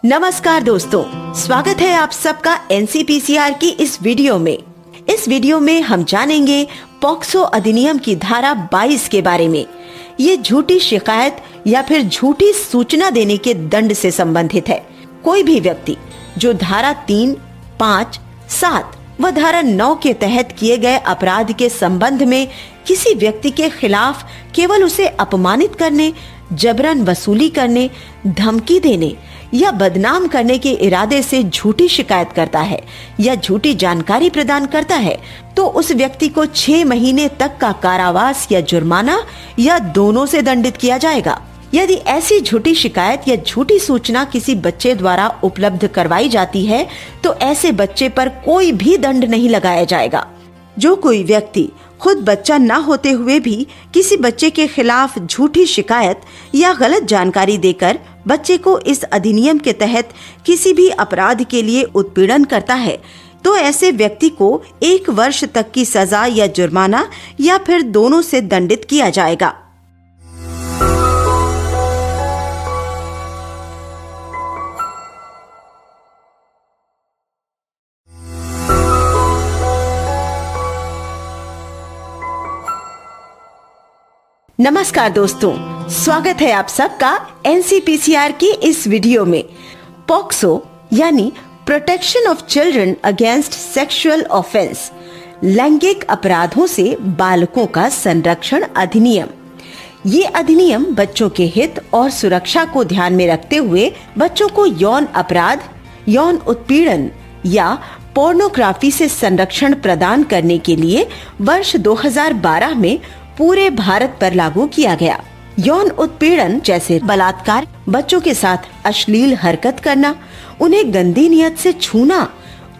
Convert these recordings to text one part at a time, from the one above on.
नमस्कार दोस्तों, स्वागत है आप सबका एनसीपीसीआर की इस वीडियो में। इस वीडियो में हम जानेंगे पॉक्सो अधिनियम की धारा 22 के बारे में। ये झूठी शिकायत या फिर झूठी सूचना देने के दंड से संबंधित है। कोई भी व्यक्ति जो धारा 3, 5, 7 व धारा 9 के तहत किए गए अपराध के संबंध में किसी व्यक्ति के खिलाफ केवल उसे अपमानित करने, जबरन वसूली करने, धमकी देने या बदनाम करने के इरादे से झूठी शिकायत करता है या झूठी जानकारी प्रदान करता है, तो उस व्यक्ति को 6 महीने तक का कारावास या जुर्माना या दोनों से दंडित किया जाएगा। यदि ऐसी झूठी शिकायत या झूठी सूचना किसी बच्चे द्वारा उपलब्ध करवाई जाती है, तो ऐसे बच्चे पर कोई भी दंड नहीं लगाया जाएगा। जो कोई व्यक्ति खुद बच्चा न होते हुए भी किसी बच्चे के खिलाफ झूठी शिकायत या गलत जानकारी देकर बच्चे को इस अधिनियम के तहत किसी भी अपराध के लिए उत्पीड़न करता है, तो ऐसे व्यक्ति को 1 वर्ष तक की सजा या जुर्माना या फिर दोनों से दंडित किया जाएगा। नमस्कार दोस्तों, स्वागत है आप सबका एनसीपीसीआर की इस वीडियो में। पॉक्सो यानी protection of children against sexual offence, लैंगिक अपराधों से बालकों का संरक्षण अधिनियम। ये अधिनियम बच्चों के हित और सुरक्षा को ध्यान में रखते हुए बच्चों को यौन अपराध, यौन उत्पीड़न या पोर्नोग्राफी से संरक्षण प्रदान करने के लिए वर्ष 2012 में पूरे भारत पर लागू किया गया। यौन उत्पीड़न जैसे बलात्कार, बच्चों के साथ अश्लील हरकत करना, उन्हें गंदी नियत से छूना,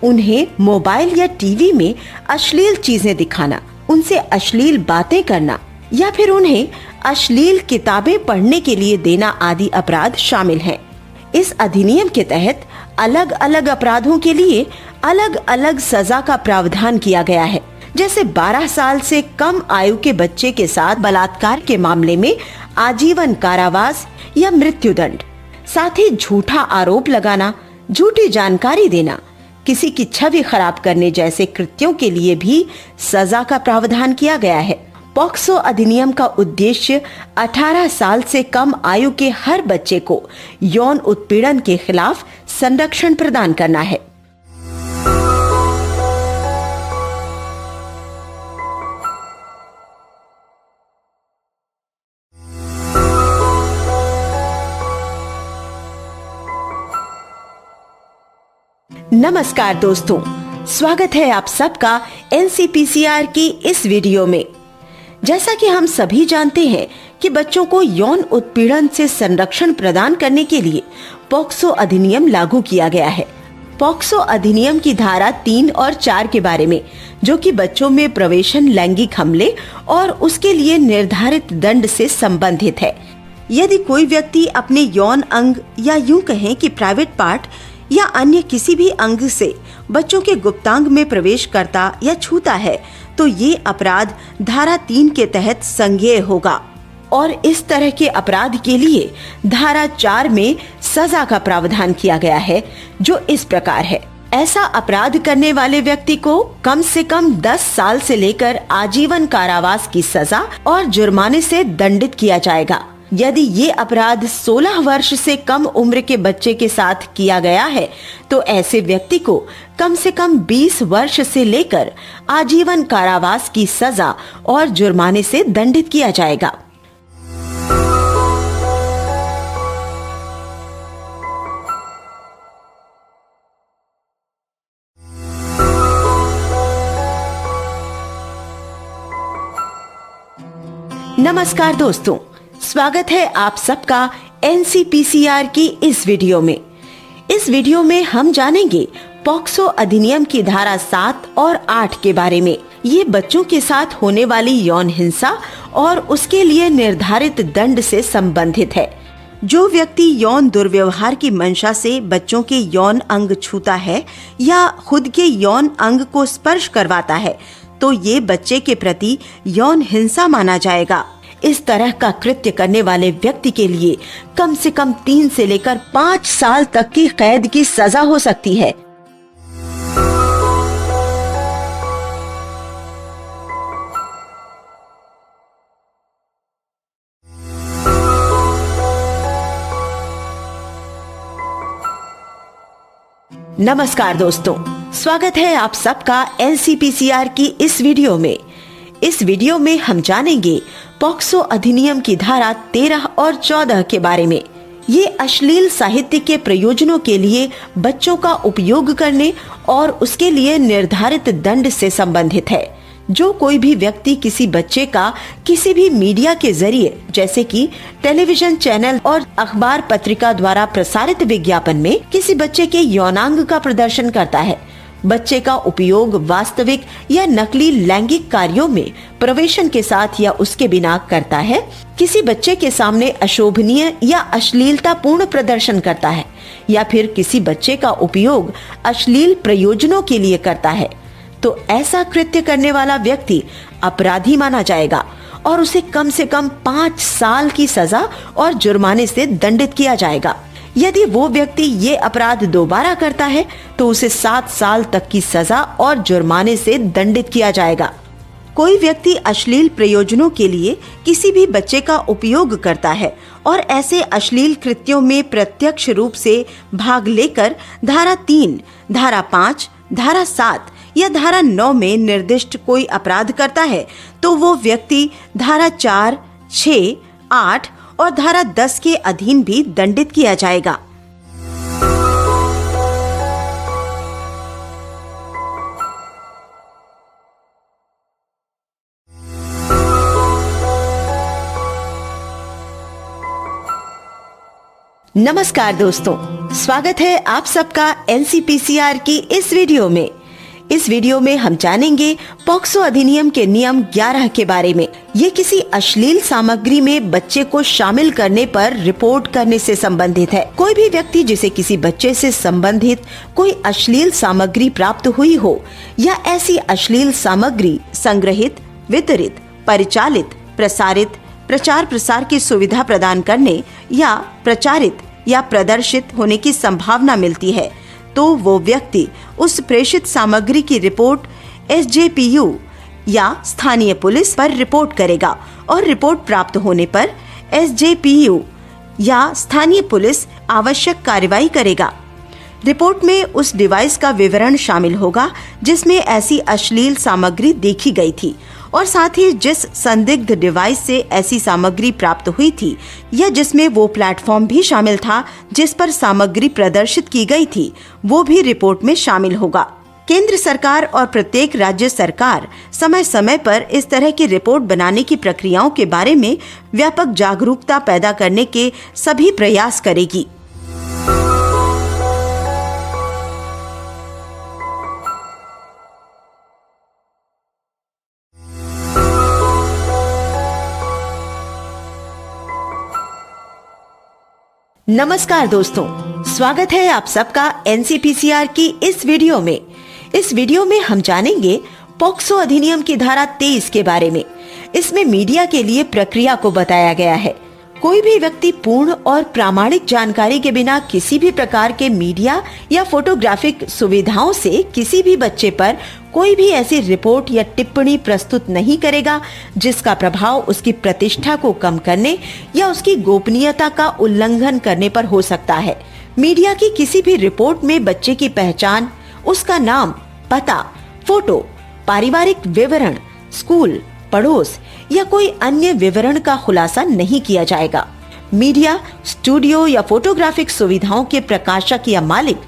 उन्हें मोबाइल या टीवी में अश्लील चीजें दिखाना, उनसे अश्लील बातें करना या फिर उन्हें अश्लील किताबें पढ़ने के लिए देना आदि अपराध शामिल हैं। इस अधिनियम के तहत अलग अलग अपराधों के लिए अलग अलग सजा का प्रावधान किया गया है। जैसे 12 साल से कम आयु के बच्चे के साथ बलात्कार के मामले में आजीवन कारावास या मृत्युदंड। साथ ही झूठा आरोप लगाना, झूठी जानकारी देना, किसी की छवि खराब करने जैसे कृत्यों के लिए भी सजा का प्रावधान किया गया है। पॉक्सो अधिनियम का उद्देश्य 18 साल से कम आयु के हर बच्चे को यौन उत्पीड़न के खिलाफ संरक्षण प्रदान करना है। नमस्कार दोस्तों, स्वागत है आप सबका एनसीपीसीआर की इस वीडियो में। जैसा कि हम सभी जानते हैं कि बच्चों को यौन उत्पीड़न से संरक्षण प्रदान करने के लिए पॉक्सो अधिनियम लागू किया गया है। पॉक्सो अधिनियम की धारा 3 और 4 के बारे में, जो कि बच्चों में प्रवेशन, लैंगिक हमले और उसके लिए निर्धारित दंड से संबंधित है। यदि कोई व्यक्ति अपने यौन अंग या यूं कहें कि प्राइवेट पार्ट या अन्य किसी भी अंग से बच्चों के गुप्तांग में प्रवेश करता या छूता है, तो ये अपराध धारा 3 के तहत संज्ञेय होगा। और इस तरह के अपराध के लिए धारा 4 में सजा का प्रावधान किया गया है, जो इस प्रकार है। ऐसा अपराध करने वाले व्यक्ति को कम से कम 10 साल से लेकर आजीवन कारावास की सजा और जुर्माने से दंडित किया जाएगा। यदि ये अपराध 16 वर्ष से कम उम्र के बच्चे के साथ किया गया है, तो ऐसे व्यक्ति को कम से कम 20 वर्ष से लेकर आजीवन कारावास की सजा और जुर्माने से दंडित किया जाएगा। नमस्कार दोस्तों, स्वागत है आप सबका एनसीपीसीआर की इस वीडियो में। इस वीडियो में हम जानेंगे पॉक्सो अधिनियम की धारा 7 और 8 के बारे में। ये बच्चों के साथ होने वाली यौन हिंसा और उसके लिए निर्धारित दंड से संबंधित है। जो व्यक्ति यौन दुर्व्यवहार की मंशा से बच्चों के यौन अंग छूता है या खुद के यौन अंग को स्पर्श करवाता है, तो ये बच्चे के प्रति यौन हिंसा माना जाएगा। इस तरह का कृत्य करने वाले व्यक्ति के लिए कम से कम 3 से लेकर 5 साल तक की कैद की सजा हो सकती है। नमस्कार दोस्तों, स्वागत है आप सबका एनसीपीसीआर की इस वीडियो में। इस वीडियो में हम जानेंगे पॉक्सो अधिनियम की धारा 13 और 14 के बारे में। ये अश्लील साहित्य के प्रयोजनों के लिए बच्चों का उपयोग करने और उसके लिए निर्धारित दंड से संबंधित है। जो कोई भी व्यक्ति किसी बच्चे का किसी भी मीडिया के जरिए जैसे कि टेलीविजन चैनल और अखबार पत्रिका द्वारा प्रसारित विज्ञापन में किसी बच्चे के यौनांग का प्रदर्शन करता है, बच्चे का उपयोग वास्तविक या नकली लैंगिक कार्यों में प्रवेशन के साथ या उसके बिना करता है, किसी बच्चे के सामने अशोभनीय या अश्लीलतापूर्ण प्रदर्शन करता है या फिर किसी बच्चे का उपयोग अश्लील प्रयोजनों के लिए करता है, तो ऐसा कृत्य करने वाला व्यक्ति अपराधी माना जाएगा और उसे कम से कम 5 साल की सजा और जुर्माने से दंडित किया जाएगा। यदि वो व्यक्ति ये अपराध दोबारा करता है तो उसे 7 साल तक की सजा और जुर्माने से दंडित किया जाएगा। कोई व्यक्ति अश्लील प्रयोजनों के लिए किसी भी बच्चे का उपयोग करता है और ऐसे अश्लील कृत्यों में प्रत्यक्ष रूप से भाग लेकर धारा 3, धारा 5, धारा 7 या धारा 9 में निर्दिष्ट कोई अपराध करता है तो वो व्यक्ति धारा 4, 6, 8 और धारा 10 के अधीन भी दंडित किया जाएगा। नमस्कार दोस्तों, स्वागत है आप सबका एनसीपीसीआर की इस वीडियो में। इस वीडियो में हम जानेंगे पॉक्सो अधिनियम के नियम 11 के बारे में। ये किसी अश्लील सामग्री में बच्चे को शामिल करने पर रिपोर्ट करने से संबंधित है। कोई भी व्यक्ति जिसे किसी बच्चे से संबंधित कोई अश्लील सामग्री प्राप्त हुई हो या ऐसी अश्लील सामग्री संग्रहित, वितरित, परिचालित, प्रसारित, प्रचार प्रसार की सुविधा प्रदान करने या प्रचारित या प्रदर्शित होने की संभावना मिलती है तो वो व्यक्ति उस प्रेषित सामग्री की रिपोर्ट एसजेपीयू या स्थानीय पुलिस पर रिपोर्ट करेगा और रिपोर्ट प्राप्त होने पर एसजेपीयू या स्थानीय पुलिस आवश्यक कार्रवाई करेगा। रिपोर्ट में उस डिवाइस का विवरण शामिल होगा जिसमें ऐसी अश्लील सामग्री देखी गई थी और साथ ही जिस संदिग्ध डिवाइस से ऐसी सामग्री प्राप्त हुई थी या जिसमें वो प्लेटफॉर्म भी शामिल था जिस पर सामग्री प्रदर्शित की गई थी, वो भी रिपोर्ट में शामिल होगा। केंद्र सरकार और प्रत्येक राज्य सरकार समय समय पर इस तरह की रिपोर्ट बनाने की प्रक्रियाओं के बारे में व्यापक जागरूकता पैदा करने के सभी प्रयास करेगी। नमस्कार दोस्तों, स्वागत है आप सबका एनसीपीसीआर की इस वीडियो में। इस वीडियो में हम जानेंगे पॉक्सो अधिनियम की धारा 23 के बारे में। इसमें मीडिया के लिए प्रक्रिया को बताया गया है। कोई भी व्यक्ति पूर्ण और प्रामाणिक जानकारी के बिना किसी भी प्रकार के मीडिया या फोटोग्राफिक सुविधाओं से किसी भी बच्चे पर कोई भी ऐसी रिपोर्ट या टिप्पणी प्रस्तुत नहीं करेगा जिसका प्रभाव उसकी प्रतिष्ठा को कम करने या उसकी गोपनीयता का उल्लंघन करने पर हो सकता है। मीडिया की किसी भी रिपोर्ट में बच्चे की पहचान, उसका नाम, पता, फोटो, पारिवारिक विवरण, स्कूल, पड़ोस या कोई अन्य विवरण का खुलासा नहीं किया जाएगा। मीडिया, स्टूडियो या फोटोग्राफिक सुविधाओं के प्रकाशक या मालिक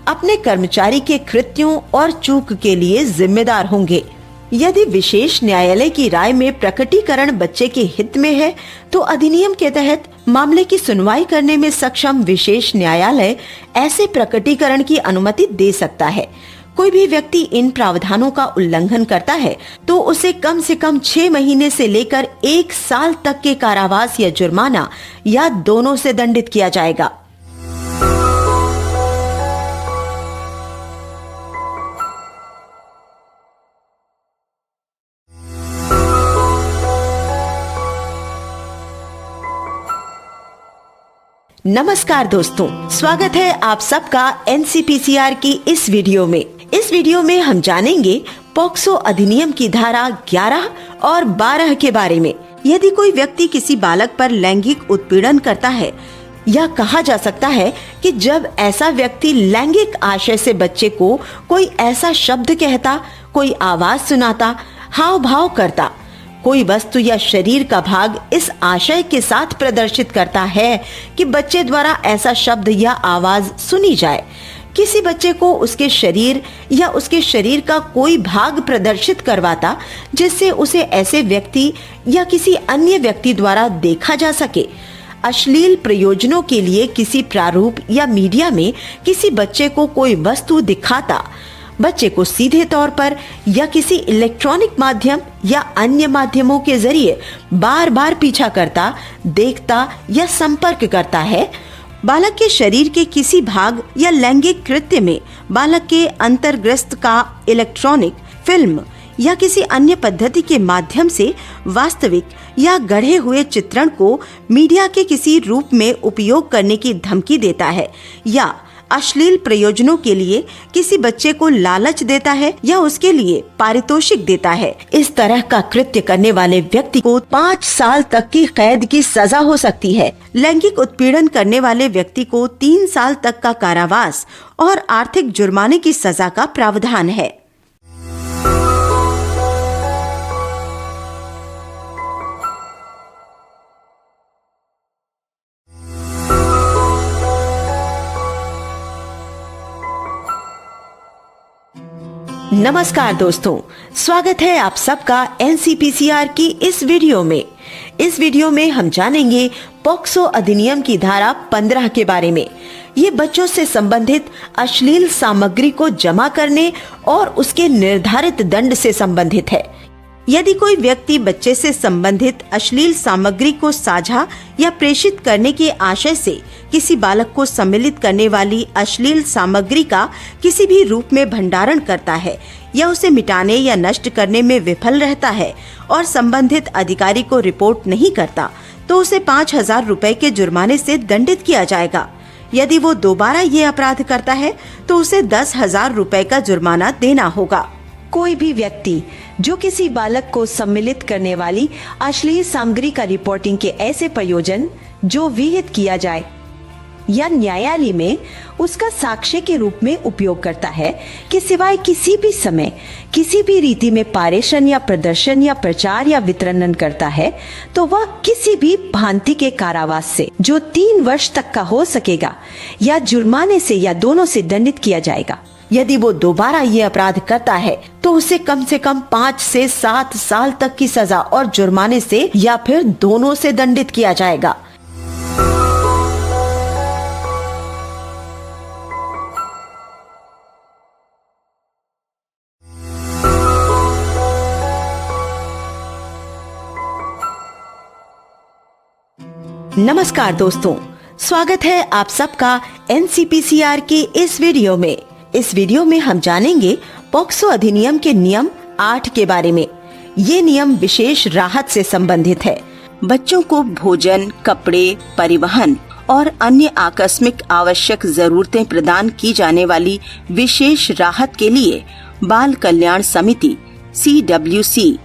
अपने कर्मचारी के कृत्यों और चूक के लिए जिम्मेदार होंगे। यदि विशेष न्यायालय की राय में प्रकटीकरण बच्चे के हित में है तो अधिनियम के तहत मामले की सुनवाई करने में सक्षम विशेष न्यायालय ऐसे प्रकटीकरण की अनुमति दे सकता है। कोई भी व्यक्ति इन प्रावधानों का उल्लंघन करता है तो उसे कम से कम 6 महीने से लेकर 1 साल तक के कारावास या जुर्माना या दोनों से दंडित किया जाएगा। नमस्कार दोस्तों, स्वागत है आप सबका एनसीपीसीआर की इस वीडियो में। इस वीडियो में हम जानेंगे पॉक्सो अधिनियम की धारा 11 और 12 के बारे में। यदि कोई व्यक्ति किसी बालक पर लैंगिक उत्पीड़न करता है, यह कहा जा सकता है कि जब ऐसा व्यक्ति लैंगिक आशय से बच्चे को कोई ऐसा शब्द कहता, कोई आवाज सुनाता, हाव भाव करता, कोई वस्तु या शरीर का भाग इस आशय के साथ प्रदर्शित करता है कि बच्चे द्वारा ऐसा शब्द या आवाज सुनी जाए। किसी बच्चे को उसके शरीर या उसके शरीर का कोई भाग प्रदर्शित करवाता जिससे उसे ऐसे व्यक्ति या किसी अन्य व्यक्ति द्वारा देखा जा सके। अश्लील प्रयोजनों के लिए किसी प्रारूप या मीडिया में किसी बच्चे को कोई वस्तु दिखाता, बच्चे को सीधे तौर पर या किसी इलेक्ट्रॉनिक माध्यम या अन्य माध्यमों के जरिए बार बार पीछा करता, देखता या संपर्क करता है। बालक के शरीर के किसी भाग या लैंगिक कृत्य में बालक के अंतर्ग्रस्त का इलेक्ट्रॉनिक, फिल्म या किसी अन्य पद्धति के माध्यम से वास्तविक या गढ़े हुए चित्रण को मीडिया के किसी रूप में उपयोग करने की धमकी देता है या अश्लील प्रयोजनों के लिए किसी बच्चे को लालच देता है या उसके लिए पारितोषिक देता है। इस तरह का कृत्य करने वाले व्यक्ति को 5 साल तक की कैद की सजा हो सकती है। लैंगिक उत्पीड़न करने वाले व्यक्ति को 3 साल तक का कारावास और आर्थिक जुर्माने की सजा का प्रावधान है। नमस्कार दोस्तों, स्वागत है आप सबका एनसीपीसीआर की इस वीडियो में। इस वीडियो में हम जानेंगे पॉक्सो अधिनियम की धारा 15 के बारे में। ये बच्चों से संबंधित अश्लील सामग्री को जमा करने और उसके निर्धारित दंड से संबंधित है। यदि कोई व्यक्ति बच्चे से संबंधित अश्लील सामग्री को साझा या प्रेषित करने के आशय से किसी बालक को सम्मिलित करने वाली अश्लील सामग्री का किसी भी रूप में भंडारण करता है या उसे मिटाने या नष्ट करने में विफल रहता है और संबंधित अधिकारी को रिपोर्ट नहीं करता, तो उसे 5,000 रुपए के जुर्माने से दंडित किया जाएगा। यदि वो दोबारा ये अपराध करता है तो उसे 10,000 रुपए का जुर्माना देना होगा। कोई भी व्यक्ति जो किसी बालक को सम्मिलित करने वाली अश्लील सामग्री का रिपोर्टिंग के ऐसे प्रयोजन जो विहित किया जाए या न्यायालय में उसका साक्ष्य के रूप में उपयोग करता है कि सिवाय किसी भी समय किसी भी रीति में पारेषण या प्रदर्शन या प्रचार या वितरण करता है, तो वह किसी भी भांति के कारावास से जो 3 वर्ष तक का हो सकेगा या जुर्माने से या दोनों से दंडित किया जाएगा। यदि वो दोबारा ये अपराध करता है तो उसे कम से कम 5 से 7 साल तक की सजा और जुर्माने से या फिर दोनों से दंडित किया जाएगा। नमस्कार दोस्तों, स्वागत है आप सबका एनसीपीसीआर की इस वीडियो में। इस वीडियो में हम जानेंगे पॉक्सो अधिनियम के नियम 8 के बारे में। ये नियम विशेष राहत से संबंधित है। बच्चों को भोजन, कपड़े, परिवहन और अन्य आकस्मिक आवश्यक जरूरतें प्रदान की जाने वाली विशेष राहत के लिए बाल कल्याण समिति CWC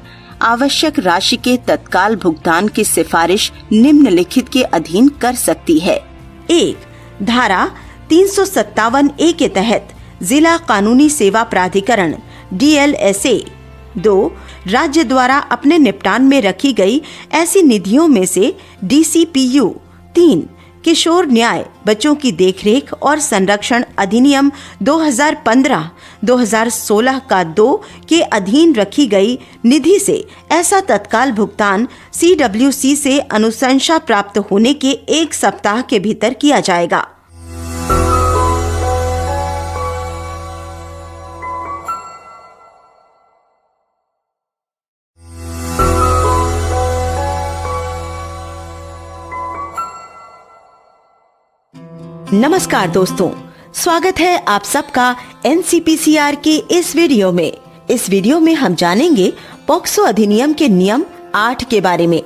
आवश्यक राशि के तत्काल भुगतान की सिफारिश निम्नलिखित के अधीन कर सकती है। 1. धारा 357A के तहत जिला कानूनी सेवा प्राधिकरण DLSA। 2. राज्य द्वारा अपने निपटान में रखी गई ऐसी निधियों में से DCPU। 3. किशोर न्याय बच्चों की देखरेख और संरक्षण अधिनियम 2015-2016 का 2 के अधीन रखी गई निधि से ऐसा तत्काल भुगतान CWC से अनुशंसा प्राप्त होने के 1 सप्ताह के भीतर किया जाएगा। नमस्कार दोस्तों, स्वागत है आप सबका एनसीपीसीआर की इस वीडियो में। इस वीडियो में हम जानेंगे पॉक्सो अधिनियम के नियम 8 के बारे में।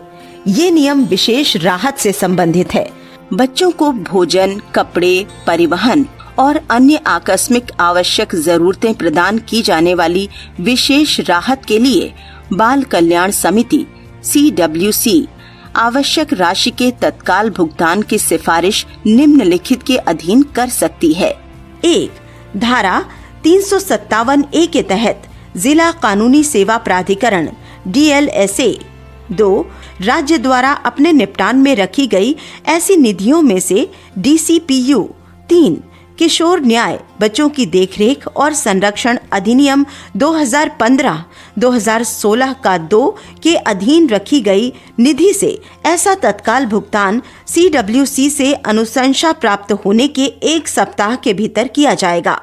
ये नियम विशेष राहत से संबंधित है। बच्चों को भोजन, कपड़े, परिवहन और अन्य आकस्मिक आवश्यक जरूरतें प्रदान की जाने वाली विशेष राहत के लिए बाल कल्याण समिति CWC आवश्यक राशि के तत्काल भुगतान की सिफारिश निम्नलिखित के अधीन कर सकती है। 1. धारा 357A के तहत जिला कानूनी सेवा प्राधिकरण DLSA। 2. राज्य द्वारा अपने निपटान में रखी गई ऐसी निधियों में से DCPU। 3. किशोर न्याय बच्चों की देखरेख और संरक्षण अधिनियम 2015-2016 का 2 के अधीन रखी गई निधि से ऐसा तत्काल भुगतान CWC से अनुशंसा प्राप्त होने के 1 सप्ताह के भीतर किया जाएगा।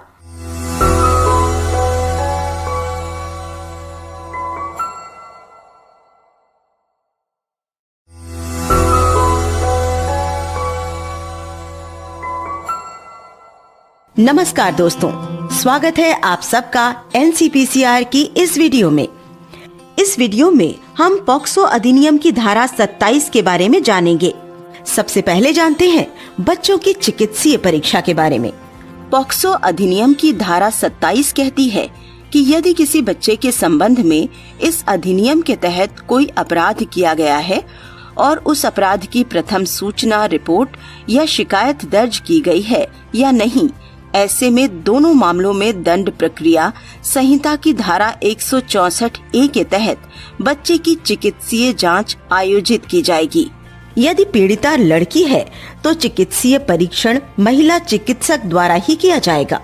नमस्कार दोस्तों, स्वागत है आप सबका NCPCR की इस वीडियो में। इस वीडियो में हम पॉक्सो अधिनियम की धारा 27 के बारे में जानेंगे। सबसे पहले जानते हैं बच्चों की चिकित्सीय परीक्षा के बारे में। पॉक्सो अधिनियम की धारा 27 कहती है कि यदि किसी बच्चे के संबंध में इस अधिनियम के तहत कोई अपराध किया गया है और उस अपराध की प्रथम सूचना, रिपोर्ट या शिकायत दर्ज की गई है या नहीं, ऐसे में दोनों मामलों में दंड प्रक्रिया संहिता की धारा 164A के तहत बच्चे की चिकित्सीय जांच आयोजित की जाएगी। यदि पीड़िता लड़की है तो चिकित्सीय परीक्षण महिला चिकित्सक द्वारा ही किया जाएगा।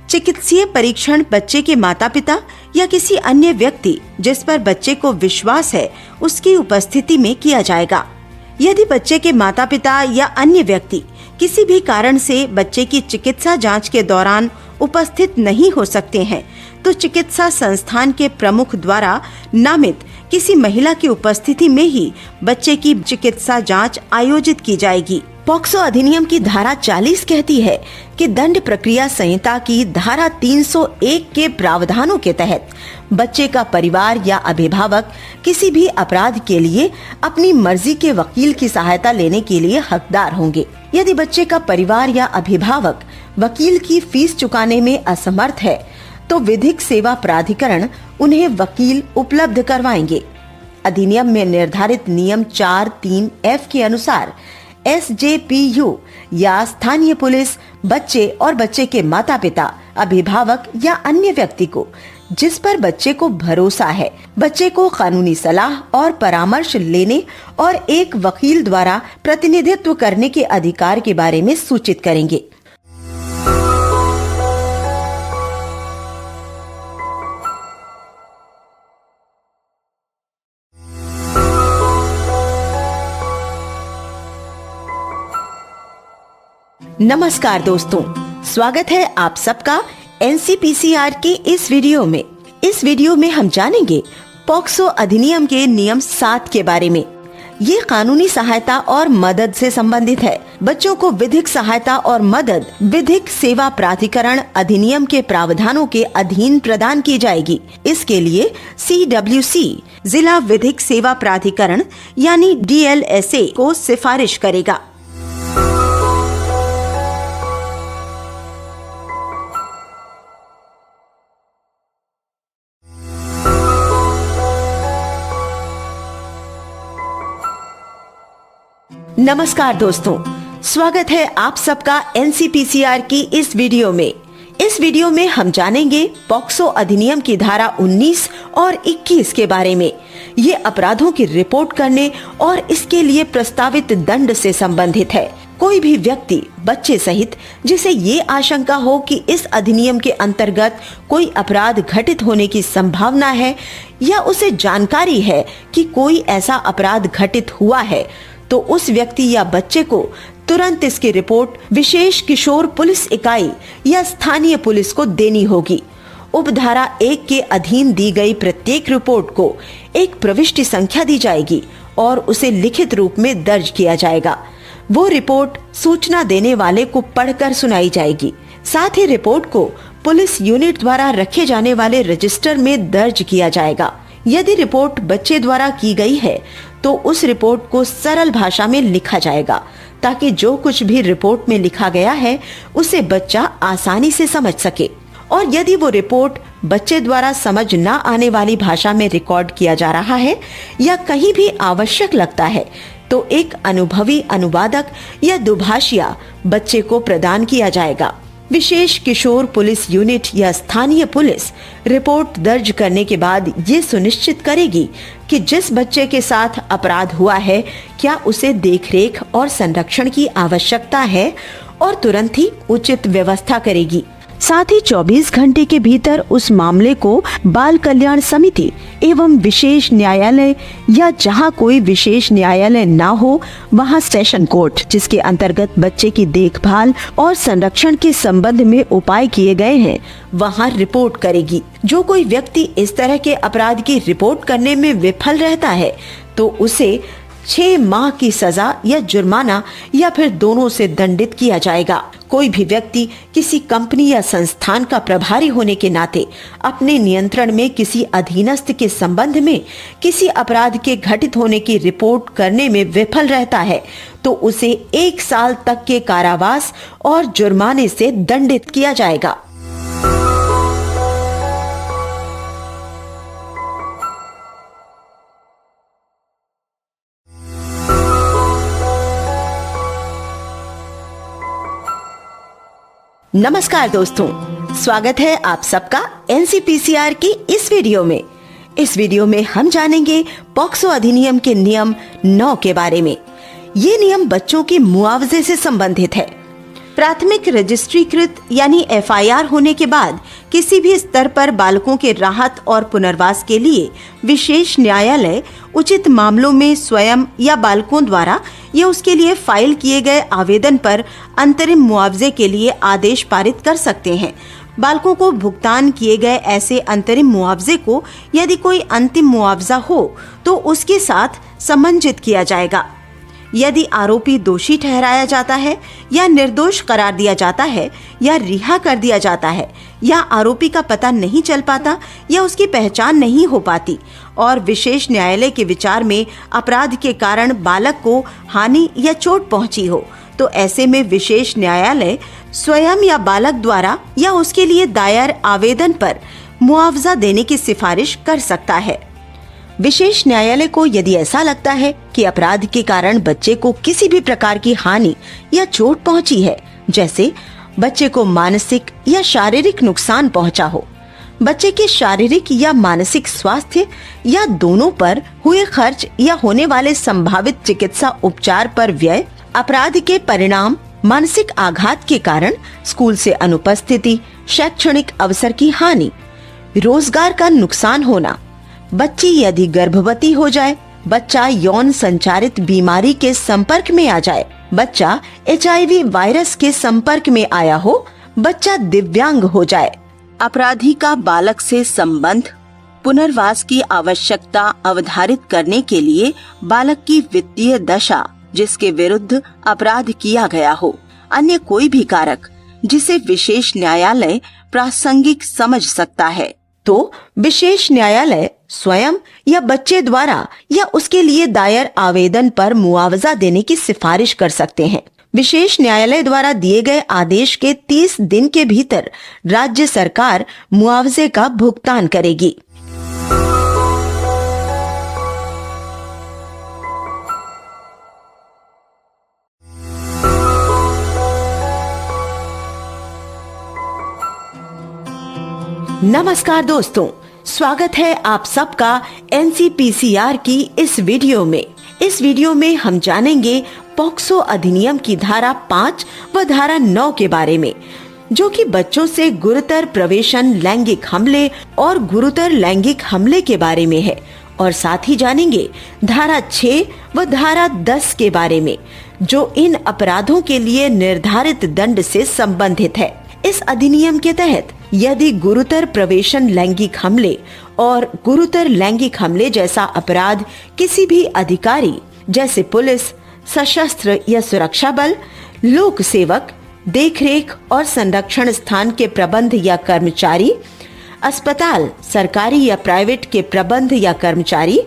चिकित्सीय परीक्षण बच्चे के माता पिता या किसी अन्य व्यक्ति जिस पर बच्चे को विश्वास है उसकी उपस्थिति में किया जाएगा। यदि बच्चे के माता पिता या अन्य व्यक्ति किसी भी कारण से बच्चे की चिकित्सा जांच के दौरान उपस्थित नहीं हो सकते हैं तो चिकित्सा संस्थान के प्रमुख द्वारा नामित किसी महिला की उपस्थिति में ही बच्चे की चिकित्सा जांच आयोजित की जाएगी। पॉक्सो अधिनियम की धारा 40 कहती है कि दंड प्रक्रिया संहिता की धारा 301 के प्रावधानों के तहत बच्चे का परिवार या अभिभावक किसी भी अपराध के लिए अपनी मर्जी के वकील की सहायता लेने के लिए हकदार होंगे। यदि बच्चे का परिवार या अभिभावक वकील की फीस चुकाने में असमर्थ है तो विधिक सेवा प्राधिकरण उन्हें वकील उपलब्ध करवाएंगे। अधिनियम में निर्धारित नियम 4(3)(f) के अनुसार SJPU या स्थानीय पुलिस बच्चे और बच्चे के माता पिता, अभिभावक या अन्य व्यक्ति को जिस पर बच्चे को भरोसा है, बच्चे को कानूनी सलाह और परामर्श लेने और एक वकील द्वारा प्रतिनिधित्व करने के अधिकार के बारे में सूचित करेंगे। नमस्कार दोस्तों, स्वागत है आप सबका NCPCR की इस वीडियो में। इस वीडियो में हम जानेंगे पॉक्सो अधिनियम के नियम 7 के बारे में। ये कानूनी सहायता और मदद से संबंधित है। बच्चों को विधिक सहायता और मदद विधिक सेवा प्राधिकरण अधिनियम के प्रावधानों के अधीन प्रदान की जाएगी। इसके लिए CWC जिला विधिक सेवा प्राधिकरण यानी DLSA को सिफारिश करेगा। नमस्कार दोस्तों, स्वागत है आप सबका NCPCR की इस वीडियो में। इस वीडियो में हम जानेंगे पॉक्सो अधिनियम की धारा 19 और 21 के बारे में। ये अपराधों की रिपोर्ट करने और इसके लिए प्रस्तावित दंड से संबंधित है। कोई भी व्यक्ति बच्चे सहित जिसे ये आशंका हो कि इस अधिनियम के अंतर्गत कोई अपराध घटित होने की संभावना है या उसे जानकारी है कि कोई ऐसा अपराध घटित हुआ है तो उस व्यक्ति या बच्चे को तुरंत इसकी रिपोर्ट विशेष किशोर पुलिस इकाई या स्थानीय पुलिस को देनी होगी। उपधारा 1 के अधीन दी गई प्रत्येक रिपोर्ट को एक प्रविष्टि संख्या दी जाएगी और उसे लिखित रूप में दर्ज किया जाएगा। वो रिपोर्ट सूचना देने वाले को पढ़कर सुनाई जाएगी। साथ ही रिपोर्ट को पुलिस यूनिट द्वारा रखे जाने वाले रजिस्टर में दर्ज किया जाएगा। यदि रिपोर्ट बच्चे द्वारा की गई है तो उस रिपोर्ट को सरल भाषा में लिखा जाएगा ताकि जो कुछ भी रिपोर्ट में लिखा गया है उसे बच्चा आसानी से समझ सके। और यदि वो रिपोर्ट बच्चे द्वारा समझ न आने वाली भाषा में रिकॉर्ड किया जा रहा है या कहीं भी आवश्यक लगता है तो एक अनुभवी अनुवादक या दुभाषिया बच्चे को प्रदान किया जाएगा। विशेष किशोर पुलिस यूनिट या स्थानीय पुलिस रिपोर्ट दर्ज करने के बाद ये सुनिश्चित करेगी कि जिस बच्चे के साथ अपराध हुआ है क्या उसे देखरेख और संरक्षण की आवश्यकता है और तुरंत ही उचित व्यवस्था करेगी। साथ ही 24 घंटे के भीतर उस मामले को बाल कल्याण समिति एवं विशेष न्यायालय या जहां कोई विशेष न्यायालय ना हो वहां सेशन कोर्ट, जिसके अंतर्गत बच्चे की देखभाल और संरक्षण के संबंध में उपाय किए गए हैं, वहां रिपोर्ट करेगी। जो कोई व्यक्ति इस तरह के अपराध की रिपोर्ट करने में विफल रहता है तो उसे 6 माह की सजा या जुर्माना या फिर दोनों से दंडित किया जाएगा। कोई भी व्यक्ति किसी कंपनी या संस्थान का प्रभारी होने के नाते अपने नियंत्रण में किसी अधीनस्थ के संबंध में किसी अपराध के घटित होने की रिपोर्ट करने में विफल रहता है तो उसे 1 साल तक के कारावास और जुर्माने से दंडित किया जाएगा। नमस्कार दोस्तों, स्वागत है आप सबका एनसीपीसीआर की इस वीडियो में। इस वीडियो में हम जानेंगे पॉक्सो अधिनियम के नियम 9 के बारे में। ये नियम बच्चों के मुआवजे से संबंधित है। प्राथमिक रजिस्ट्रीकृत यानी एफआईआर होने के बाद किसी भी स्तर पर बालकों के राहत और पुनर्वास के लिए विशेष न्यायालय उचित मामलों में स्वयं या बालकों द्वारा या उसके लिए फाइल किए गए आवेदन पर अंतरिम मुआवजे के लिए आदेश पारित कर सकते हैं। बालकों को भुगतान किए गए ऐसे अंतरिम मुआवजे को यदि कोई अंतिम मुआवजा हो तो उसके साथ समंजित किया जाएगा। यदि आरोपी दोषी ठहराया जाता है या निर्दोष करार दिया जाता है या रिहा कर दिया जाता है या आरोपी का पता नहीं चल पाता या उसकी पहचान नहीं हो पाती और विशेष न्यायालय के विचार में अपराध के कारण बालक को हानि या चोट पहुंची हो तो ऐसे में विशेष न्यायालय स्वयं या बालक द्वारा या उसके लिए दायर आवेदन पर मुआवजा देने की सिफारिश कर सकता है। विशेष न्यायालय को यदि ऐसा लगता है कि अपराध के कारण बच्चे को किसी भी प्रकार की हानि या चोट पहुंची है, जैसे बच्चे को मानसिक या शारीरिक नुकसान पहुंचा हो, बच्चे के शारीरिक या मानसिक स्वास्थ्य या दोनों पर हुए खर्च या होने वाले संभावित चिकित्सा उपचार पर व्यय, अपराध के परिणाम, मानसिक आघात के कारण स्कूल से अनुपस्थिति, शैक्षणिक अवसर की हानि, रोजगार का नुकसान होना, बच्ची यदि गर्भवती हो जाए, बच्चा यौन संचारित बीमारी के संपर्क में आ जाए, बच्चा HIV वायरस के संपर्क में आया हो, बच्चा दिव्यांग हो जाए। अपराधी का बालक से संबंध, पुनर्वास की आवश्यकता अवधारित करने के लिए बालक की वित्तीय दशा जिसके विरुद्ध अपराध किया गया हो, अन्य कोई भी कारक जिसे विशेष न्यायालय प्रासंगिक समझ सकता है तो विशेष न्यायालय स्वयं या बच्चे द्वारा या उसके लिए दायर आवेदन पर मुआवजा देने की सिफारिश कर सकते हैं। विशेष न्यायालय द्वारा दिए गए आदेश के 30 दिन के भीतर राज्य सरकार मुआवजे का भुगतान करेगी। नमस्कार दोस्तों, स्वागत है आप सबका एनसीपीसीआर की इस वीडियो में। इस वीडियो में हम जानेंगे पॉक्सो अधिनियम की धारा 5 व धारा 9 के बारे में, जो कि बच्चों से गुरुतर प्रवेशन, लैंगिक हमले और गुरुतर लैंगिक हमले के बारे में है। और साथ ही जानेंगे धारा 6 व धारा 10 के बारे में, जो इन अपराधों के लिए निर्धारित दंड से संबंधित है। इस अधिनियम के तहत यदि गुरुतर प्रवेशन लैंगिक हमले और गुरुतर लैंगिक हमले जैसा अपराध किसी भी अधिकारी जैसे पुलिस, सशस्त्र या सुरक्षा बल, लोक सेवक, देखरेख और संरक्षण स्थान के प्रबंध या कर्मचारी, अस्पताल सरकारी या प्राइवेट के प्रबंध या कर्मचारी,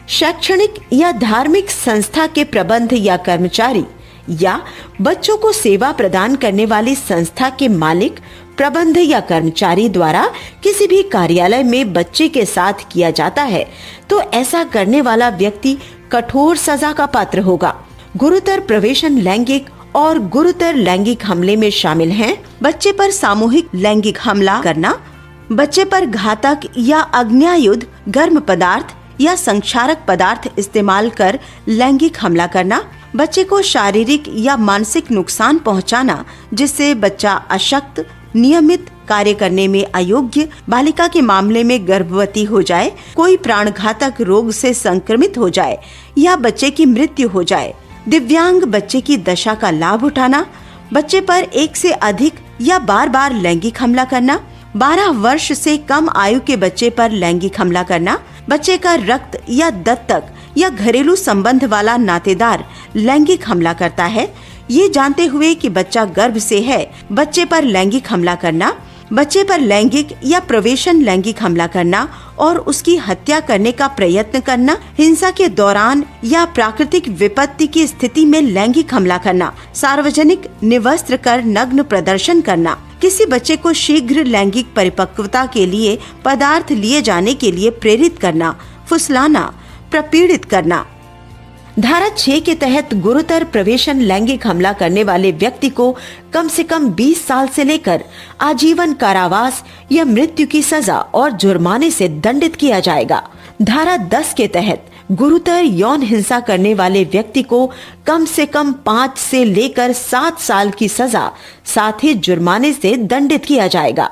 शैक्षणिक या धार्मिक संस्था के प्रबंध या कर्मचारी या बच्चों को सेवा प्रदान करने वाली संस्था के मालिक, प्रबंध या कर्मचारी द्वारा किसी भी कार्यालय में बच्चे के साथ किया जाता है तो ऐसा करने वाला व्यक्ति कठोर सजा का पात्र होगा। गुरुतर प्रवेशन लैंगिक और गुरुतर लैंगिक हमले में शामिल हैं बच्चे पर सामूहिक लैंगिक हमला करना, बच्चे पर घातक या अग्न्यायुध, गर्म पदार्थ या संक्षारक पदार्थ इस्तेमाल कर लैंगिक हमला करना, बच्चे को शारीरिक या मानसिक नुकसान पहुंचाना जिससे बच्चा अशक्त, नियमित कार्य करने में अयोग्य, बालिका के मामले में गर्भवती हो जाए, कोई प्राणघातक रोग से संक्रमित हो जाए या बच्चे की मृत्यु हो जाए, दिव्यांग बच्चे की दशा का लाभ उठाना, बच्चे पर एक से अधिक या बार बार लैंगिक हमला करना, 12 वर्ष से कम आयु के बच्चे पर लैंगिक हमला करना, बच्चे का रक्त या दत्तक या घरेलू संबंध वाला नातेदार लैंगिक हमला करता है, ये जानते हुए कि बच्चा गर्भ से है, बच्चे पर लैंगिक हमला करना, बच्चे पर लैंगिक या प्रवेशन लैंगिक हमला करना और उसकी हत्या करने का प्रयत्न करना, हिंसा के दौरान या प्राकृतिक विपत्ति की स्थिति में लैंगिक हमला करना, सार्वजनिक निवस्त्र कर नग्न प्रदर्शन करना, किसी बच्चे को शीघ्र लैंगिक परिपक्वता के लिए पदार्थ लिए जाने के लिए प्रेरित करना, फुसलाना, प्रपीड़ित करना। धारा 6 के तहत गुरुतर प्रवेशन लैंगिक हमला करने वाले व्यक्ति को कम से कम 20 साल से लेकर आजीवन कारावास या मृत्यु की सजा और जुर्माने से दंडित किया जाएगा। धारा 10 के तहत गुरुतर यौन हिंसा करने वाले व्यक्ति को कम से कम 5 से लेकर 7 साल की सजा साथ ही जुर्माने से दंडित किया जाएगा।